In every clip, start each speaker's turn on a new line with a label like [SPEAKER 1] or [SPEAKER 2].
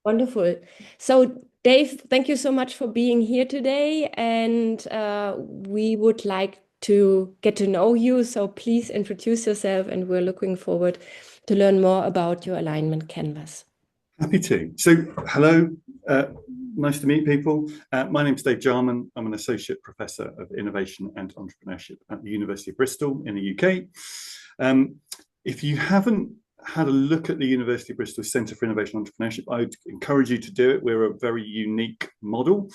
[SPEAKER 1] Wonderful. So, Dave, thank you so much for being here today. And we would like to get to know you. So, please introduce yourself, and we're looking forward to learn more about your alignment canvas.
[SPEAKER 2] Happy to. So, hello, nice to meet people. My name is Dave Jarman. I'm an associate professor of innovation and entrepreneurship at the University of Bristol in the UK. If you haven't had a look at the University of Bristol Centre for Innovation and Entrepreneurship, I'd encourage you to do it. We're a very unique model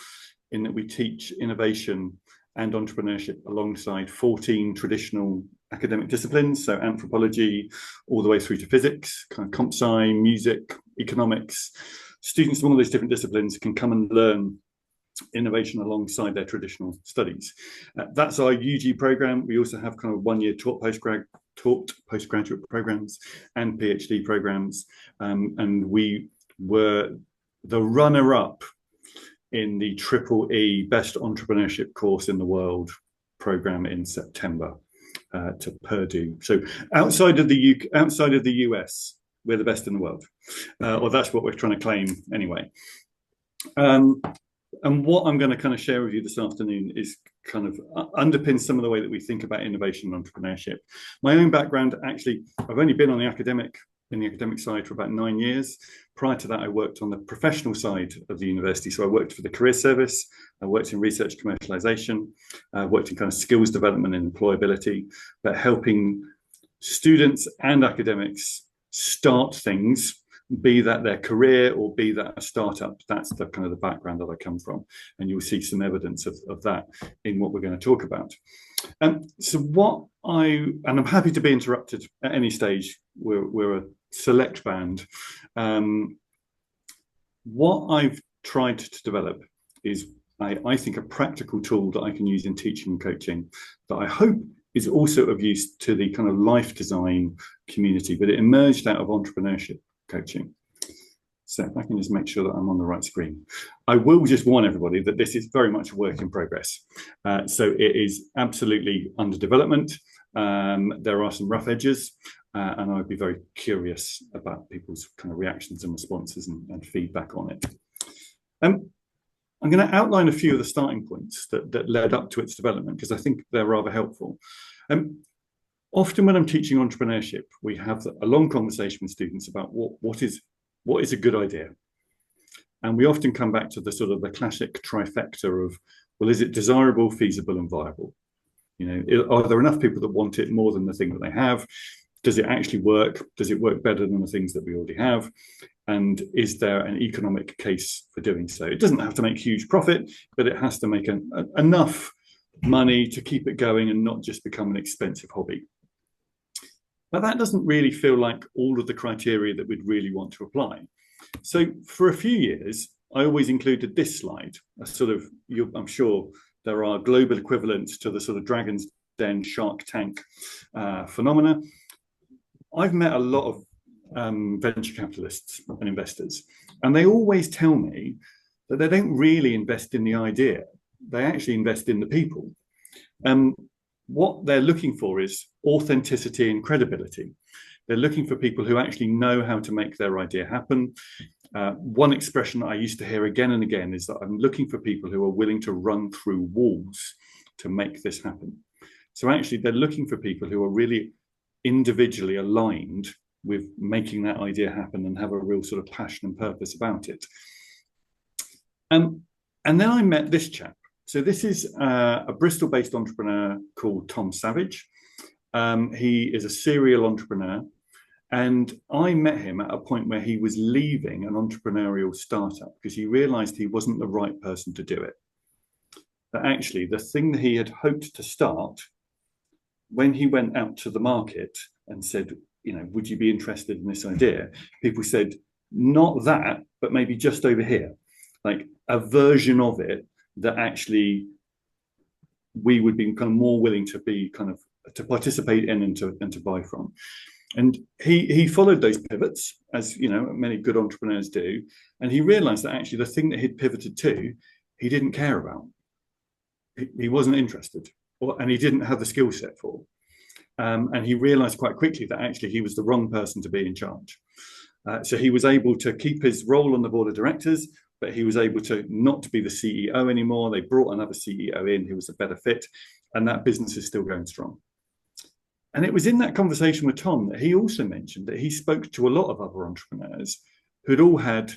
[SPEAKER 2] in that we teach innovation and entrepreneurship alongside 14 traditional academic disciplines, so anthropology all the way through to physics, kind of comp sci, music, economics. Students from all these different disciplines can come and learn innovation alongside their traditional studies. That's our UG program. We also have kind of 1 year taught postgraduate programs and PhD programs. And we were the runner-up in the EEE Best Entrepreneurship Course in the World program in September to Purdue. So outside of the US, we're the best in the world, or that's what we're trying to claim anyway. And what I'm going to kind of share with you this afternoon is kind of underpins some of the way that we think about innovation and entrepreneurship. My own background, actually, I've only been on the academic side for about 9 years. Prior to that, I worked on the professional side of the university. So I worked for the career service, I worked in research commercialization, I worked in kind of skills development and employability, but helping students and academics start things, be that their career or be that a startup. That's the kind of the background that I come from. And you'll see some evidence of that in what we're going to talk about. And I'm happy to be interrupted at any stage. We're a select band. What I've tried to develop is, I think, a practical tool that I can use in teaching and coaching that I hope is also of use to the kind of life design community, but it emerged out of entrepreneurship coaching. So if I can just make sure that I'm on the right screen. I will just warn everybody that this is very much a work in progress. So it is absolutely under development. There are some rough edges, and I'd be very curious about people's kind of reactions and responses and feedback on it. I'm going to outline a few of the starting points that led up to its development, because I think they're rather helpful. Often when I'm teaching entrepreneurship, we have a long conversation with students about what is a good idea. And we often come back to the sort of the classic trifecta of, well, is it desirable, feasible, and viable? You know, are there enough people that want it more than the thing that they have? Does it actually work? Does it work better than the things that we already have? And is there an economic case for doing so? It doesn't have to make huge profit, but it has to make enough money to keep it going and not just become an expensive hobby. But that doesn't really feel like all of the criteria that we'd really want to apply. So for a few years, I always included this slide, a sort of, I'm sure there are global equivalents to the sort of Dragon's Den, Shark Tank phenomena. I've met a lot of venture capitalists and investors, and they always tell me that they don't really invest in the idea. They actually invest in the people. What they're looking for is authenticity and credibility. They're looking for people who actually know how to make their idea happen. One expression that I used to hear again and again is that I'm looking for people who are willing to run through walls to make this happen. So actually, they're looking for people who are really individually aligned with making that idea happen and have a real sort of passion and purpose about it. And then I met this chap. So this is a Bristol-based entrepreneur called Tom Savage. He is a serial entrepreneur. And I met him at a point where he was leaving an entrepreneurial startup because he realized he wasn't the right person to do it. That actually the thing that he had hoped to start, when he went out to the market and said, you know, would you be interested in this idea? People said, not that, but maybe just over here, like a version of it that actually we would be kind of more willing to be kind of to participate in and to buy from. And he followed those pivots, as you know, many good entrepreneurs do, and he realized that actually the thing that he'd pivoted to, he didn't care about. He wasn't interested, and he didn't have the skill set for. And he realized quite quickly that actually he was the wrong person to be in charge. So he was able to keep his role on the board of directors, but he was able to not to be the CEO anymore. They brought another CEO in who was a better fit, and that business is still going strong. And it was in that conversation with Tom that he also mentioned that he spoke to a lot of other entrepreneurs who'd all had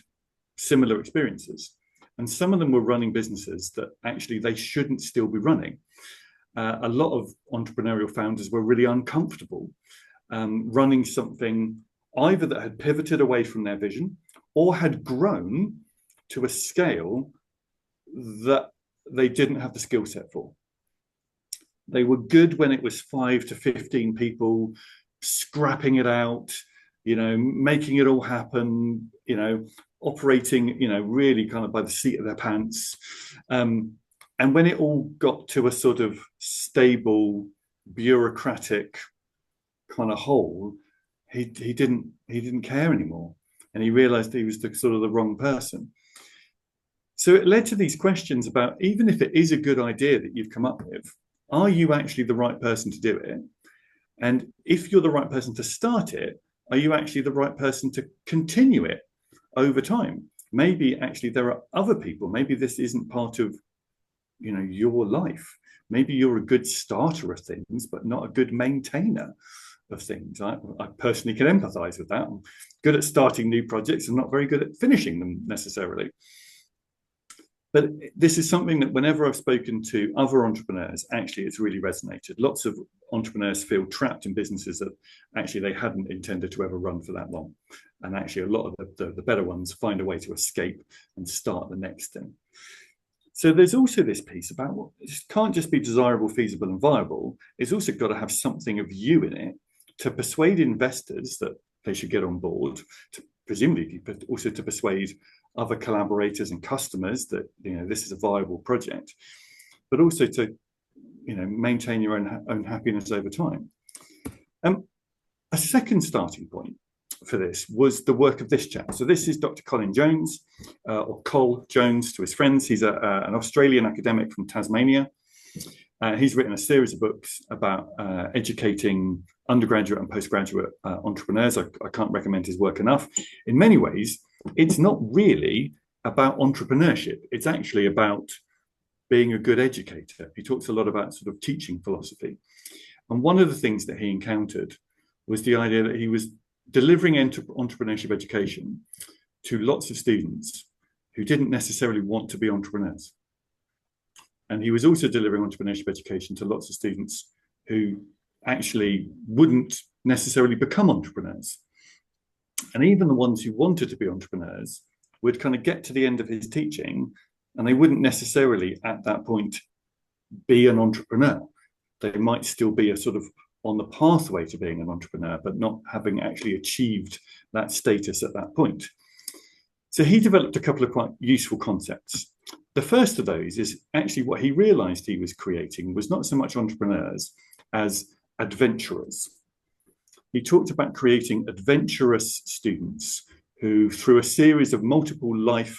[SPEAKER 2] similar experiences. And some of them were running businesses that actually they shouldn't still be running. A lot of entrepreneurial founders were really uncomfortable running something either that had pivoted away from their vision or had grown to a scale that they didn't have the skill set for. They were good when it was 5 to 15 people scrapping it out, making it all happen, operating, really kind of by the seat of their pants. And when it all got to a sort of stable, bureaucratic kind of whole, he didn't care anymore. And he realized he was the wrong person. So it led to these questions about, even if it is a good idea that you've come up with, are you actually the right person to do it? And if you're the right person to start it, are you actually the right person to continue it over time? Maybe actually there are other people. Maybe this isn't part of, your life. Maybe you're a good starter of things, but not a good maintainer of things. I personally can empathize with that. I'm good at starting new projects and not very good at finishing them necessarily. But this is something that whenever I've spoken to other entrepreneurs, actually it's really resonated. Lots of entrepreneurs feel trapped in businesses that actually they hadn't intended to ever run for that long. And actually a lot of the better ones find a way to escape and start the next thing. So there's also this piece about it can't just be desirable, feasible and viable. It's also got to have something of you in it to persuade investors that they should get on board, presumably also to persuade other collaborators and customers that this is a viable project, but also to maintain your own happiness over time. A second starting point for this was the work of this chap. So this is Dr. Colin Jones, or Col Jones to his friends. He's an Australian academic from Tasmania. He's written a series of books about educating undergraduate and postgraduate entrepreneurs. I can't recommend his work enough. In many ways, it's not really about entrepreneurship. It's actually about being a good educator. He talks a lot about sort of teaching philosophy. And one of the things that he encountered was the idea that he was delivering entrepreneurship education to lots of students who didn't necessarily want to be entrepreneurs. And he was also delivering entrepreneurship education to lots of students who actually wouldn't necessarily become entrepreneurs. And even the ones who wanted to be entrepreneurs would kind of get to the end of his teaching and they wouldn't necessarily at that point be an entrepreneur. They might still be a sort of on the pathway to being an entrepreneur, but not having actually achieved that status at that point. So he developed a couple of quite useful concepts. The first of those is actually what he realized he was creating was not so much entrepreneurs as adventurers. He talked about creating adventurous students who, through a series of multiple life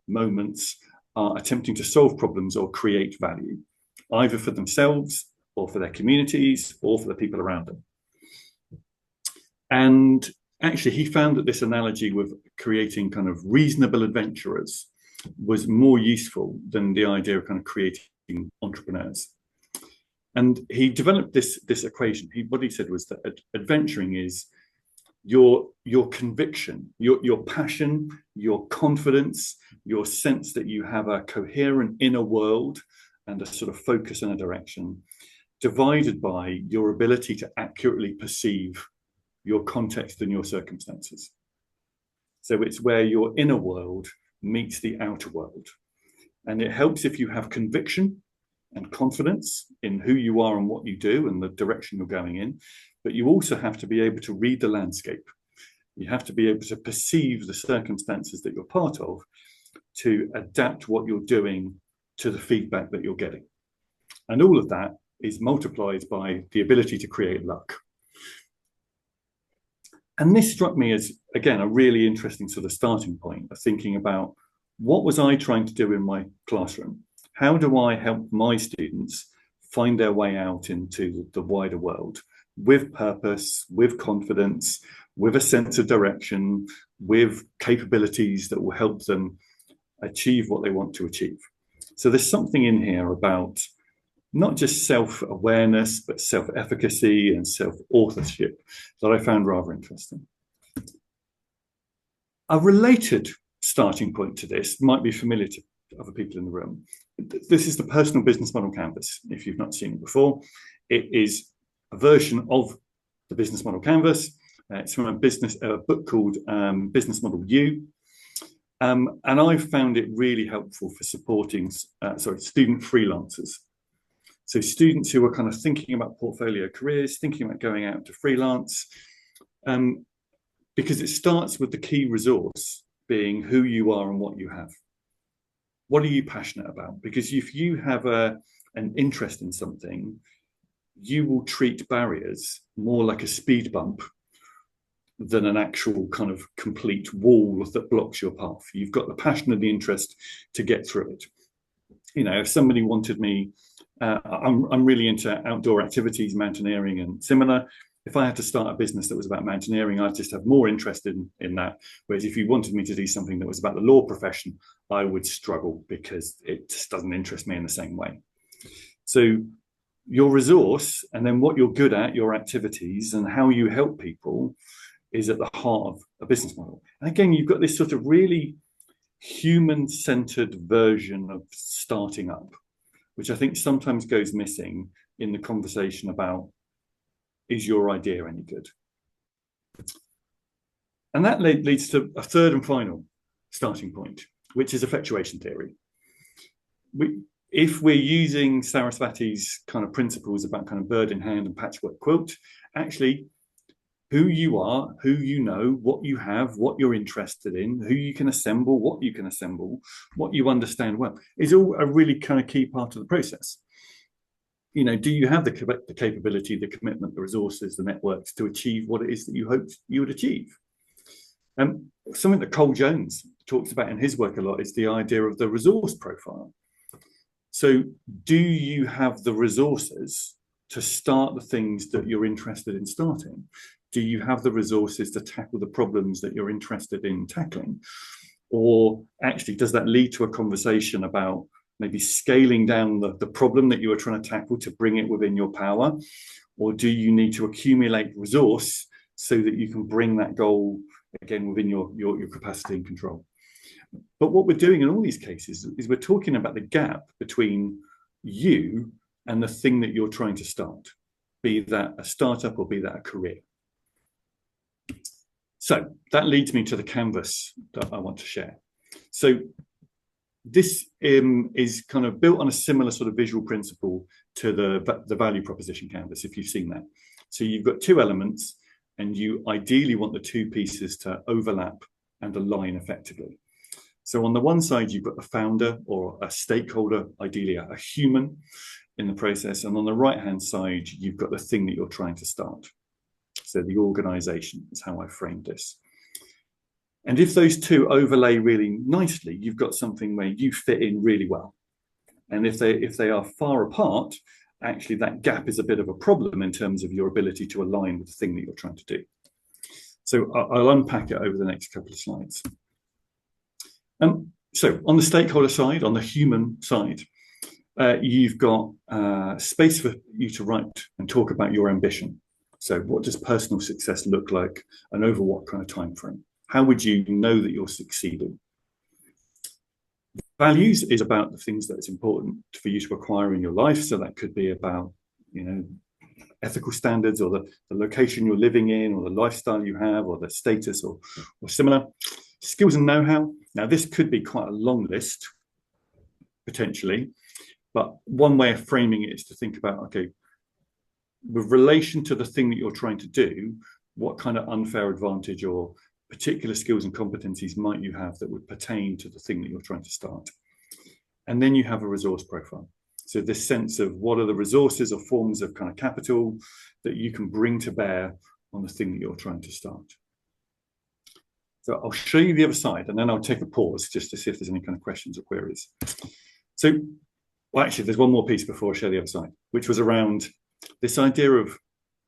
[SPEAKER 2] moments, are attempting to solve problems or create value, either for themselves or for their communities or for the people around them. And actually, he found that this analogy with creating kind of reasonable adventurers was more useful than the idea of kind of creating entrepreneurs. And he developed this equation. What he said was that adventuring is your conviction, your passion, your confidence, your sense that you have a coherent inner world and a sort of focus and a direction, divided by your ability to accurately perceive your context and your circumstances. So it's where your inner world meets the outer world. And it helps if you have conviction and confidence in who you are and what you do and the direction you're going in. But you also have to be able to read the landscape. You have to be able to perceive the circumstances that you're part of to adapt what you're doing to the feedback that you're getting. And all of that is multiplied by the ability to create luck. And this struck me as, again, a really interesting sort of starting point of thinking about what was I trying to do in my classroom? How do I help my students find their way out into the wider world with purpose, with confidence, with a sense of direction, with capabilities that will help them achieve what they want to achieve. So there's something in here about not just self-awareness, but self-efficacy and self-authorship that I found rather interesting. A related starting point to this might be familiar to other people in the room. This is the Personal Business Model Canvas. If you've not seen it before, it is a version of the Business Model Canvas. It's from a book called Business Model U. And I've found it really helpful for supporting student freelancers. So students who are kind of thinking about portfolio careers, thinking about going out to freelance, because it starts with the key resource being who you are and what you have. What are you passionate about? Because if you have an interest in something, you will treat barriers more like a speed bump than an actual kind of complete wall that blocks your path. You've got the passion and the interest to get through it. You know, if somebody wanted me, I'm really into outdoor activities, mountaineering and similar. If I had to start a business that was about mountaineering, I'd just have more interest in that. Whereas if you wanted me to do something that was about the law profession, I would struggle because it just doesn't interest me in the same way. So your resource and then what you're good at, your activities and how you help people is at the heart of a business model. And again, you've got this sort of really human-centered version of starting up, which I think sometimes goes missing in the conversation about, is your idea any good? And that leads to a third and final starting point, which is effectuation theory. If we're using Sarasvathy's kind of principles about kind of bird in hand and patchwork quilt, actually, who you are, who you know, what you have, what you're interested in, who you can assemble, what you can assemble, what you understand well, is all a really kind of key part of the process. You know, do you have the capability, the commitment, the resources, the networks to achieve what it is that you hoped you would achieve? Something that Cole Jones talks about in his work a lot is the idea of the resource profile. So do you have the resources to start the things that you're interested in starting? Do you have the resources to tackle the problems that you're interested in tackling? Or actually, does that lead to a conversation about maybe scaling down the problem that you are trying to tackle to bring it within your power? Or do you need to accumulate resource so that you can bring that goal again within your capacity and control? But what we're doing in all these cases is we're talking about the gap between you and the thing that you're trying to start, be that a startup or be that a career. So that leads me to the canvas that I want to share. So this is kind of built on a similar sort of visual principle to the value proposition canvas, if you've seen that. So you've got two elements and you ideally want the two pieces to overlap and align effectively. So on the one side, you've got the founder or a stakeholder, ideally a human in the process. And on the right-hand side, you've got the thing that you're trying to start. So the organization is how I framed this. And if those two overlay really nicely, you've got something where you fit in really well. And if they are far apart, actually that gap is a bit of a problem in terms of your ability to align with the thing that you're trying to do. So I'll unpack it over the next couple of slides. So on the stakeholder side, on the human side, you've got space for you to write and talk about your ambition. So what does personal success look like and over what kind of time frame? How would you know that you're succeeding? Values is about the things that it's important for you to acquire in your life. So that could be about, you know, ethical standards or the location you're living in or the lifestyle you have or the status or similar. Skills and know-how. Now, this could be quite a long list, potentially, but one way of framing it is to think about, okay, with relation to the thing that you're trying to do, what kind of unfair advantage or particular skills and competencies might you have that would pertain to the thing that you're trying to start? And then you have a resource profile. So this sense of what are the resources or forms of kind of capital that you can bring to bear on the thing that you're trying to start. So I'll show you the other side and then I'll take a pause just to see if there's any kind of questions or queries. So, well, actually, there's one more piece before I show the other side, which was around this idea of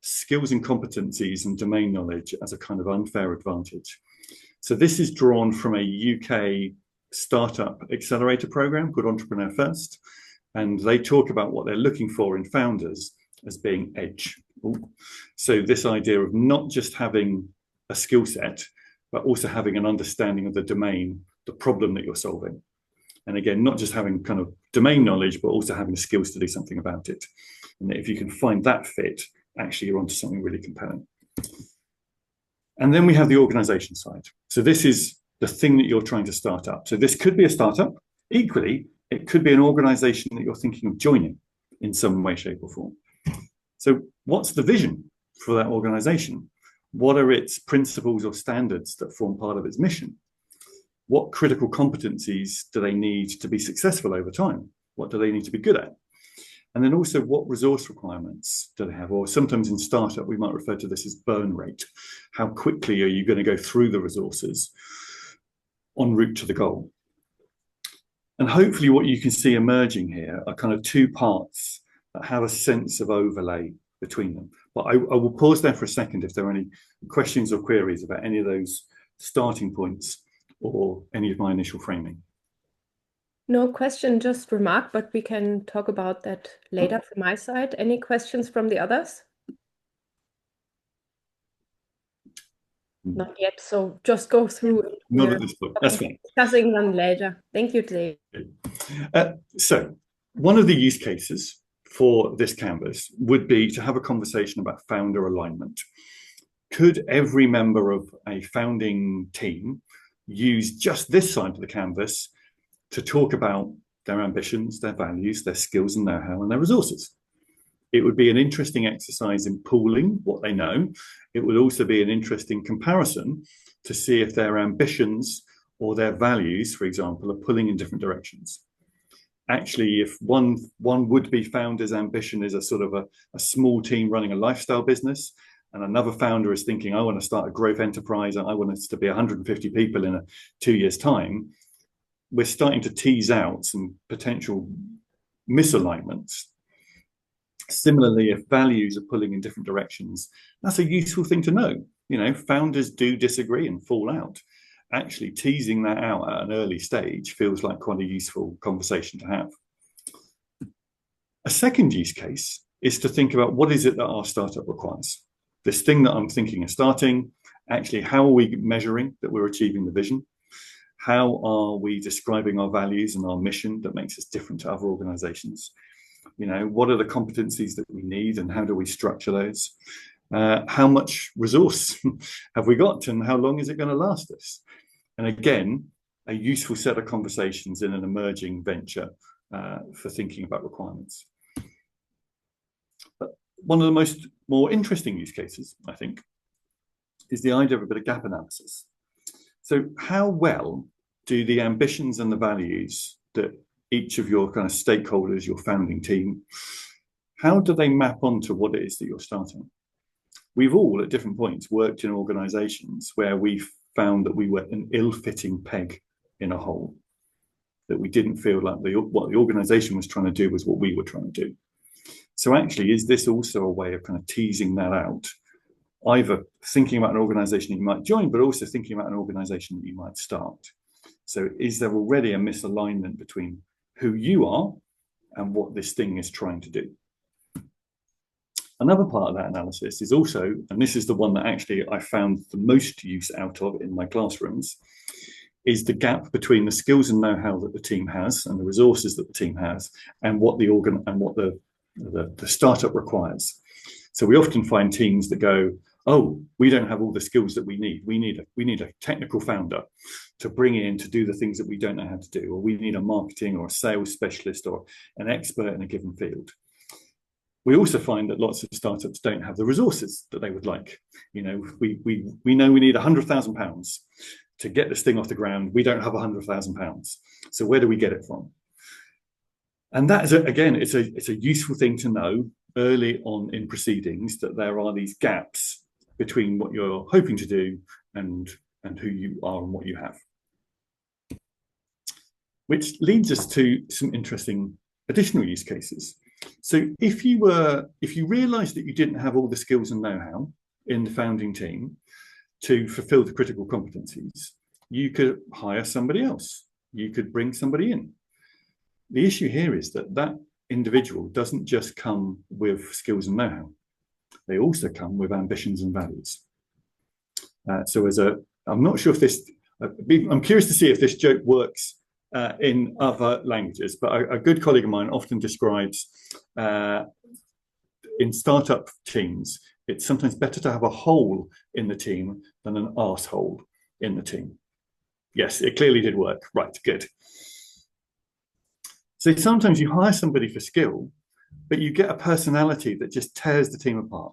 [SPEAKER 2] skills and competencies and domain knowledge as a kind of unfair advantage. So this is drawn from a UK startup accelerator program called Entrepreneur First. And they talk about what they're looking for in founders as being edge. So this idea of not just having a skill set, but also having an understanding of the domain, the problem that you're solving. And again, not just having kind of domain knowledge, but also having the skills to do something about it. And if you can find that fit, actually you're onto something really compelling. And then we have the organization side. So this is the thing that you're trying to start up. So this could be a startup. Equally, it could be an organization that you're thinking of joining in some way, shape, or form. So what's the vision for that organization? What are its principles or standards that form part of its mission? What critical competencies do they need to be successful over time? What do they need to be good at? And then also, what resource requirements do they have? Or sometimes in startup, we might refer to this as burn rate. How quickly are you going to go through the resources en route to the goal? And hopefully what you can see emerging here are kind of two parts that have a sense of overlay between them. But I will pause there for a second if there are any questions or queries about any of those starting points or any of my initial framing.
[SPEAKER 1] No question, just remark, but we can talk about that later from my side. Any questions from the others? Not yet, so just go through.
[SPEAKER 2] Not at this point, that's fine.
[SPEAKER 1] Discussing them later. Thank you, Dave.
[SPEAKER 2] So one of the use cases for this canvas would be to have a conversation about founder alignment. Could every member of a founding team use just this side of the canvas to talk about their ambitions, their values, their skills and know-how, and their resources? It would be an interesting exercise in pooling what they know. It would also be an interesting comparison to see if their ambitions or their values, for example, are pulling in different directions. Actually, if one would-be founder's ambition is a sort of a small team running a lifestyle business, and another founder is thinking, I want to start a growth enterprise, and I want us to be 150 people in 2 years' time, we're starting to tease out some potential misalignments. Similarly, if values are pulling in different directions, that's a useful thing to know. You know, founders do disagree and fall out. Actually, teasing that out at an early stage feels like quite a useful conversation to have. A second use case is to think about what is it that our startup requires. This thing that I'm thinking of starting, actually, how are we measuring that we're achieving the vision? How are we describing our values and our mission that makes us different to other organizations? You know, what are the competencies that we need and how do we structure those? How much resource have we got and how long is it going to last us? And again, a useful set of conversations in an emerging venture for thinking about requirements. But one of the more interesting use cases, I think, is the idea of a bit of gap analysis. So how well do the ambitions and the values that each of your kind of stakeholders, your founding team, how do they map onto what it is that you're starting? We've all at different points worked in organizations where we found that we were an ill-fitting peg in a hole, that we didn't feel like what the organization was trying to do was what we were trying to do. So actually, is this also a way of kind of teasing that out? Either thinking about an organization that you might join, but also thinking about an organization that you might start. So is there already a misalignment between who you are and what this thing is trying to do? Another part of that analysis is also, and this is the one that actually I found the most use out of in my classrooms, is the gap between the skills and know-how that the team has and the resources that the team has and what the startup requires. So we often find teams that go, oh, we don't have all the skills that we need. We need a technical founder to bring in to do the things that we don't know how to do, or we need a marketing or a sales specialist or an expert in a given field. We also find that lots of startups don't have the resources that they would like. You know, we know we need £100,000 to get this thing off the ground. We don't have £100,000. So where do we get it from? And that is, again, it's a useful thing to know early on in proceedings, that there are these gaps between what you're hoping to do and who you are and what you have. Which leads us to some interesting additional use cases. So if you realized that you didn't have all the skills and know-how in the founding team to fulfill the critical competencies, You could hire somebody else. You could bring somebody in. The issue here is that that individual doesn't just come with skills and know-how. They also come with ambitions and values. I'm not sure if this, I'm curious to see if this joke works in other languages, but a good colleague of mine often describes in startup teams, it's sometimes better to have a hole in the team than an arsehole in the team. Yes, it clearly did work. Right, good. So sometimes you hire somebody for skill, but you get a personality that just tears the team apart.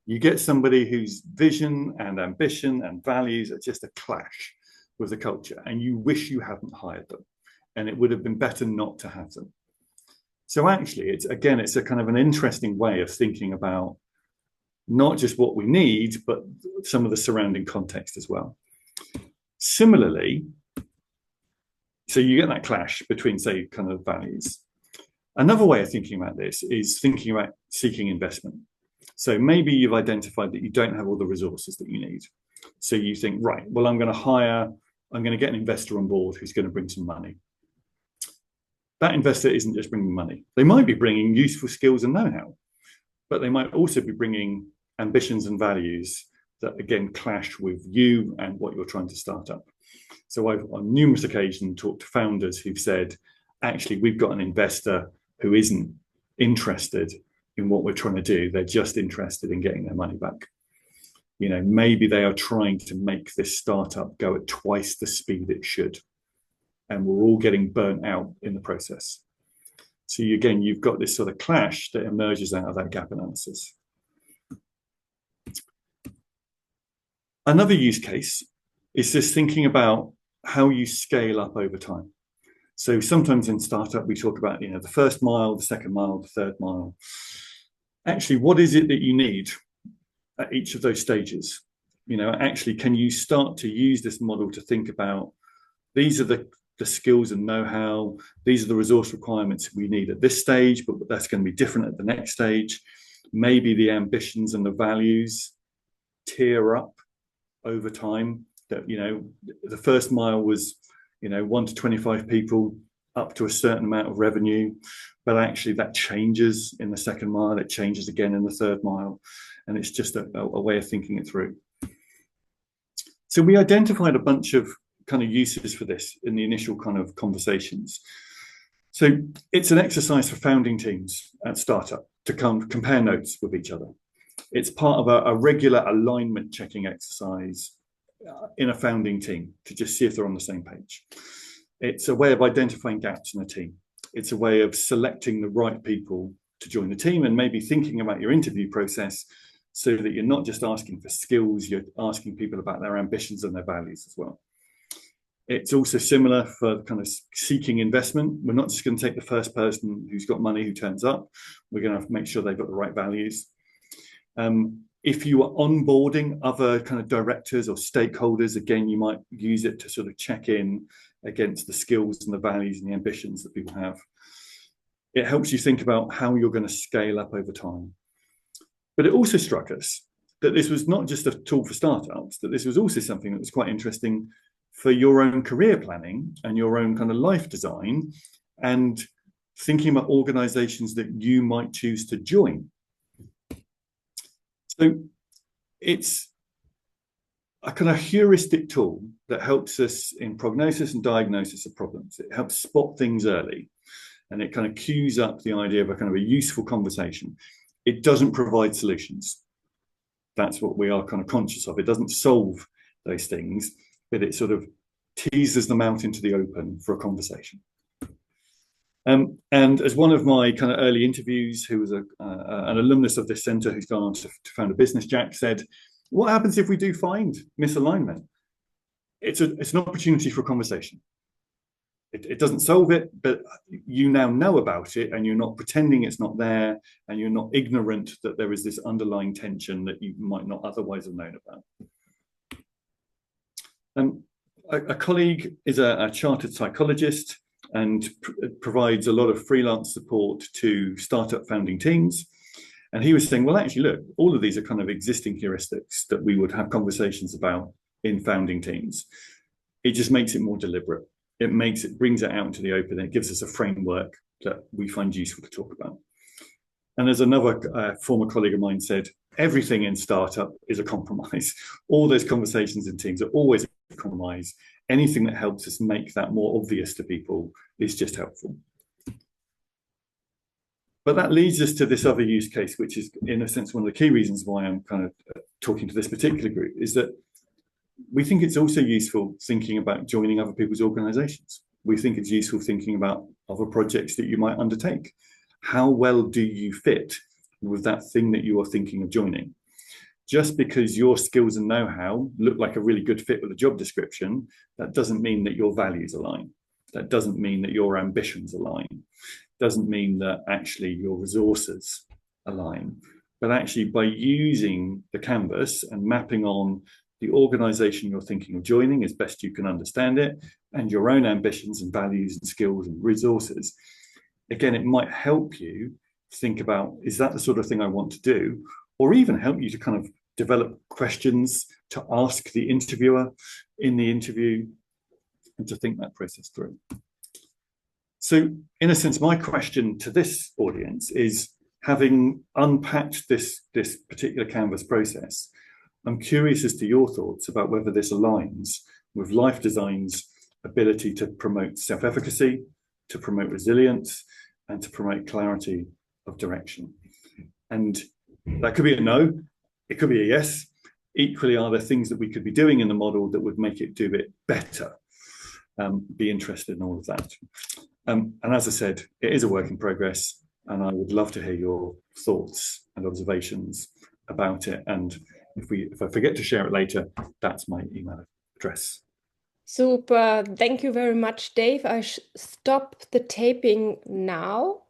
[SPEAKER 2] You get somebody whose vision and ambition and values are just a clash with the culture, and you wish you hadn't hired them, and it would have been better not to have them. So actually, it's a kind of an interesting way of thinking about not just what we need, but some of the surrounding context as well. Similarly, so you get that clash between, say, kind of values. Another way of thinking about this is thinking about seeking investment. So maybe you've identified that you don't have all the resources that you need. So you think, right, well, I'm going to get an investor on board who's going to bring some money. That investor isn't just bringing money. They might be bringing useful skills and know-how, but they might also be bringing ambitions and values that, again, clash with you and what you're trying to start up. So I've on numerous occasions talked to founders who've said, actually, we've got an investor who isn't interested in what we're trying to do. They're just interested in getting their money back. You know, maybe they are trying to make this startup go at twice the speed it should. And we're all getting burnt out in the process. So again, you've got this sort of clash that emerges out of that gap analysis. Another use case is just thinking about how you scale up over time. So sometimes in startup, we talk about, you know, the first mile, the second mile, the third mile. Actually, what is it that you need at each of those stages? You know, actually, can you start to use this model to think about these are the skills and know-how, these are the resource requirements we need at this stage, but that's going to be different at the next stage. Maybe the ambitions and the values tier up over time. That, you know, the first mile was, you know, 1 to 25 people up to a certain amount of revenue, but actually that changes in the second mile, it changes again in the third mile, and it's just a way of thinking it through. So we identified a bunch of kind of uses for this in the initial kind of conversations. So it's an exercise for founding teams at startup to compare notes with each other. It's part of a regular alignment checking exercise in a founding team to just see if they're on the same page. It's a way of identifying gaps in a team. It's a way of selecting the right people to join the team and maybe thinking about your interview process so that you're not just asking for skills, you're asking people about their ambitions and their values as well. It's also similar for kind of seeking investment. We're not just going to take the first person who's got money who turns up. We're going to have to make sure they've got the right values. If you are onboarding other kind of directors or stakeholders, again, you might use it to sort of check in against the skills and the values and the ambitions that people have. It helps you think about how you're going to scale up over time. But it also struck us that this was not just a tool for startups, that this was also something that was quite interesting for your own career planning and your own kind of life design and thinking about organizations that you might choose to join. So it's a kind of heuristic tool that helps us in prognosis and diagnosis of problems. It helps spot things early, and it kind of cues up the idea of a kind of a useful conversation. It doesn't provide solutions. That's what we are kind of conscious of. It doesn't solve those things, but it sort of teases them out into the open for a conversation. And as one of my kind of early interviews, who was an alumnus of this centre who's gone on to found a business, Jack, said, what happens if we do find misalignment? It's an opportunity for a conversation. It doesn't solve it, but you now know about it and you're not pretending it's not there and you're not ignorant that there is this underlying tension that you might not otherwise have known about. A colleague is a chartered psychologist and provides a lot of freelance support to startup founding teams. And he was saying, well, actually, look, all of these are kind of existing heuristics that we would have conversations about in founding teams. it just makes it more deliberate. It brings it out into the open. It gives us a framework that we find useful to talk about. And as another former colleague of mine said, everything in startup is a compromise. All those conversations in teams are always a compromise. Anything that helps us make that more obvious to people is just helpful. But that leads us to this other use case, which is, in a sense, one of the key reasons why I'm kind of talking to this particular group, is that we think it's also useful thinking about joining other people's organizations. We think it's useful thinking about other projects that you might undertake. How well do you fit with that thing that you are thinking of joining? Just because your skills and know-how look like a really good fit with a job description, that doesn't mean that your values align. That doesn't mean that your ambitions align. Doesn't mean that actually your resources align. But actually, by using the canvas and mapping on the organization you're thinking of joining as best you can understand it, and your own ambitions and values and skills and resources, again, it might help you think about, is that the sort of thing I want to do? Or even help you to kind of develop questions to ask the interviewer in the interview and to think that process through. So in a sense, my question to this audience is, having unpacked this particular Canvas process, I'm curious as to your thoughts about whether this aligns with Life Design's ability to promote self-efficacy, to promote resilience, and to promote clarity of direction. And that could be a no, it could be a yes. Equally, are there things that we could be doing in the model that would make it do it better? Be interested in all of that. And as I said, it is a work in progress, and I would love to hear your thoughts and observations about it. And if I forget to share it later, that's my email address.
[SPEAKER 1] Super. Thank you very much, Dave. I stop the taping now.